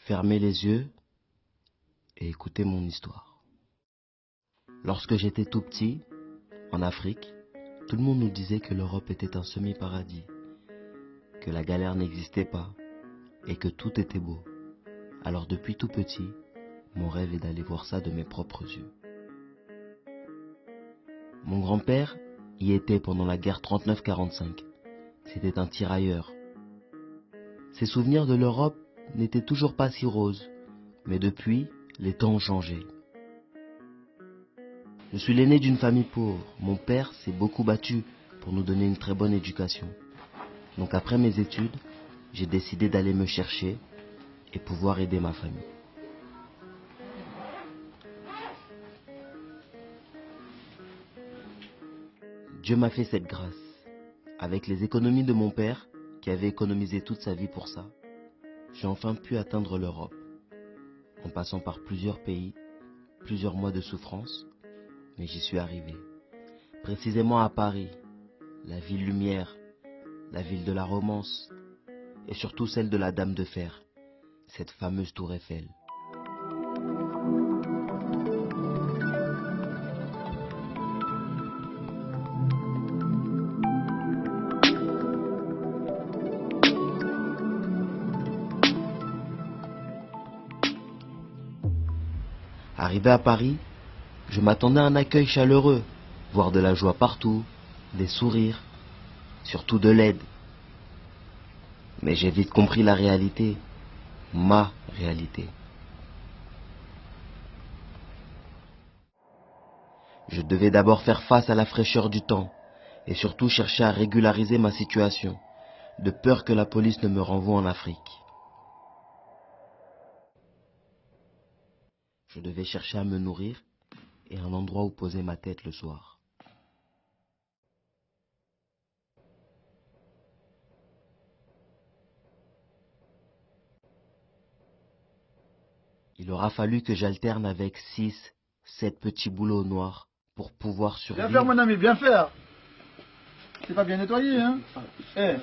Fermez les yeux et écoutez mon histoire. Lorsque j'étais tout petit, en Afrique, tout le monde nous disait que l'Europe était un semi-paradis, que la galère n'existait pas et que tout était beau. Alors depuis tout petit, mon rêve est d'aller voir ça de mes propres yeux. Mon grand-père y était pendant la guerre 39-45. C'était un tirailleur. Ses souvenirs de l'Europe n'étaient toujours pas si roses, mais depuis, les temps ont changé. Je suis l'aîné d'une famille pauvre. Mon père s'est beaucoup battu pour nous donner une très bonne éducation. Donc après mes études, j'ai décidé d'aller me chercher et pouvoir aider ma famille. Dieu m'a fait cette grâce. Avec les économies de mon père, qui avait économisé toute sa vie pour ça, j'ai enfin pu atteindre l'Europe. En passant par plusieurs pays, plusieurs mois de souffrance, mais j'y suis arrivé. Précisément à Paris, la ville lumière, la ville de la romance, et surtout celle de la Dame de Fer, cette fameuse tour Eiffel. Arrivé à Paris, je m'attendais à un accueil chaleureux, voir de la joie partout, des sourires, surtout de l'aide. Mais j'ai vite compris la réalité, ma réalité. Je devais d'abord faire face à la fraîcheur du temps, et surtout chercher à régulariser ma situation, de peur que la police ne me renvoie en Afrique. Je devais chercher à me nourrir et un endroit où poser ma tête le soir. Il aura fallu que j'alterne avec 6, 7 petits boulots noirs pour pouvoir survivre. Bien faire mon ami, bien faire. C'est pas bien nettoyé, hein. Eh.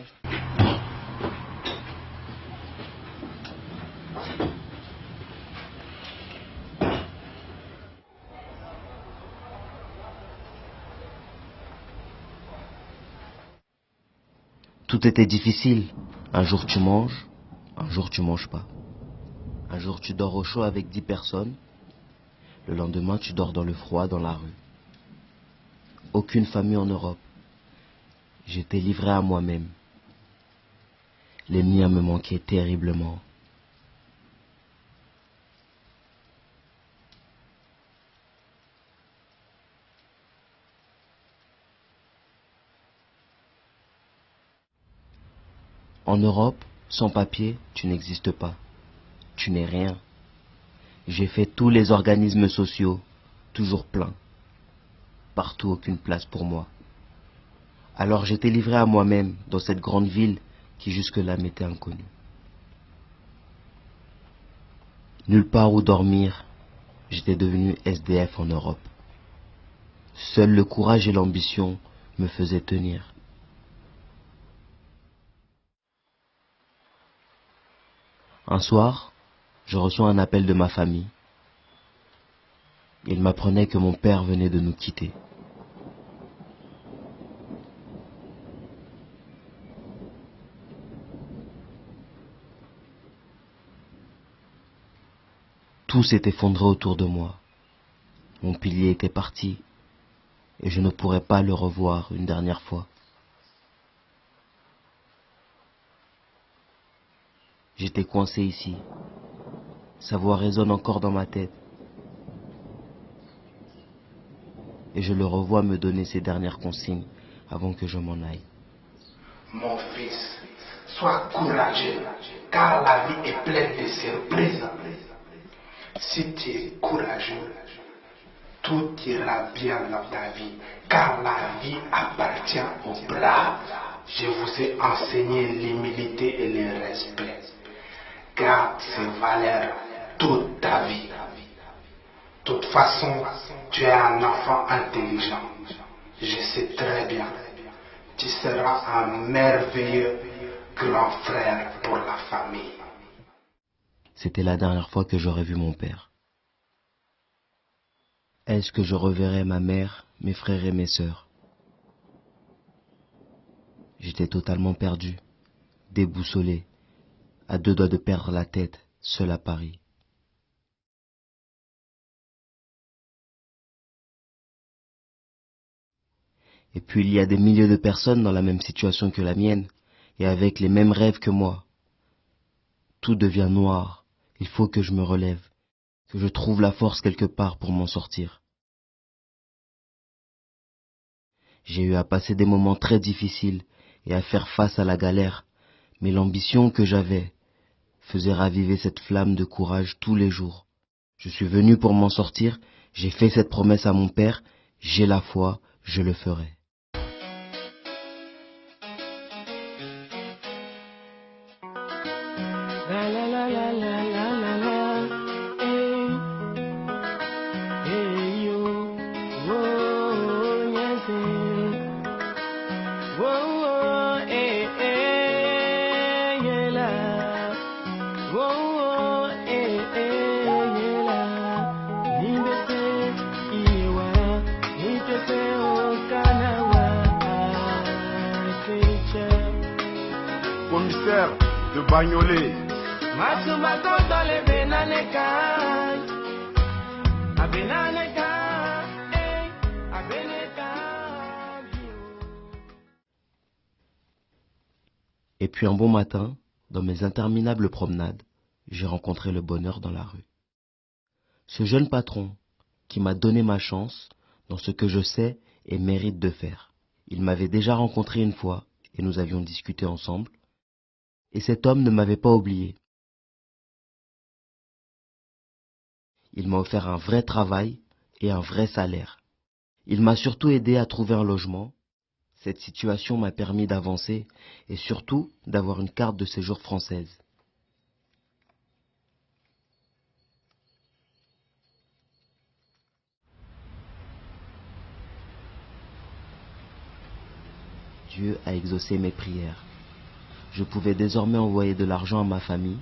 Tout était difficile. Un jour tu manges, un jour tu manges pas. Un jour tu dors au chaud avec 10 personnes. Le lendemain tu dors dans le froid dans la rue. Aucune famille en Europe. J'étais livré à moi-même. Les miens me manquaient terriblement. En Europe, sans papier, tu n'existes pas. Tu n'es rien. J'ai fait tous les organismes sociaux, toujours pleins. Partout aucune place pour moi. Alors j'étais livré à moi-même dans cette grande ville qui jusque-là m'était inconnue. Nulle part où dormir, j'étais devenu SDF en Europe. Seul le courage et l'ambition me faisaient tenir. Un soir, je reçois un appel de ma famille. Il m'apprenait que mon père venait de nous quitter. Tout s'est effondré autour de moi. Mon pilier était parti et je ne pourrais pas le revoir une dernière fois. J'étais coincé ici. Sa voix résonne encore dans ma tête. Et je le revois me donner ses dernières consignes avant que je m'en aille. Mon fils, sois courageux, car la vie est pleine de surprises. Si tu es courageux, tout ira bien dans ta vie, car la vie appartient aux braves. Je vous ai enseigné l'humilité et le respect. Garde ces valeurs toute ta vie. De toute façon, tu es un enfant intelligent. Je sais très bien. Tu seras un merveilleux grand frère pour la famille. C'était la dernière fois que j'aurais vu mon père. Est-ce que je reverrai ma mère, mes frères et mes sœurs? J'étais totalement perdu, déboussolé, à 2 doigts de perdre la tête, seul à Paris. Et puis il y a des milliers de personnes dans la même situation que la mienne, et avec les mêmes rêves que moi. Tout devient noir, il faut que je me relève, que je trouve la force quelque part pour m'en sortir. J'ai eu à passer des moments très difficiles et à faire face à la galère, mais l'ambition que j'avais faisait raviver cette flamme de courage tous les jours. Je suis venu pour m'en sortir, j'ai fait cette promesse à mon père, j'ai la foi, je le ferai. La la la la la la la la, hey yo, oh yes, oh yeah la, oh yeah la, nibete iwa, nibete okanawa, Commissaire de Bagnolet. Et puis un bon matin, dans mes interminables promenades, j'ai rencontré le bonheur dans la rue. Ce jeune patron qui m'a donné ma chance dans ce que je sais et mérite de faire. Il m'avait déjà rencontré une fois et nous avions discuté ensemble. Et cet homme ne m'avait pas oublié. Il m'a offert un vrai travail et un vrai salaire. Il m'a surtout aidé à trouver un logement. Cette situation m'a permis d'avancer et surtout d'avoir une carte de séjour française. Dieu a exaucé mes prières. Je pouvais désormais envoyer de l'argent à ma famille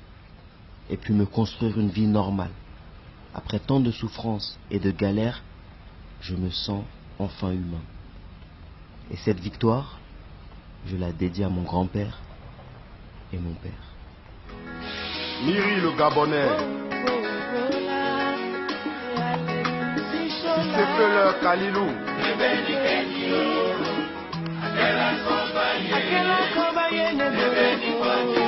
et puis me construire une vie normale. Après tant de souffrances et de galères, je me sens enfin humain. Et cette victoire, je la dédie à mon grand-père et mon père. Miri le Gabonais. Si c'est que le Kalilou. Akela kobaye ne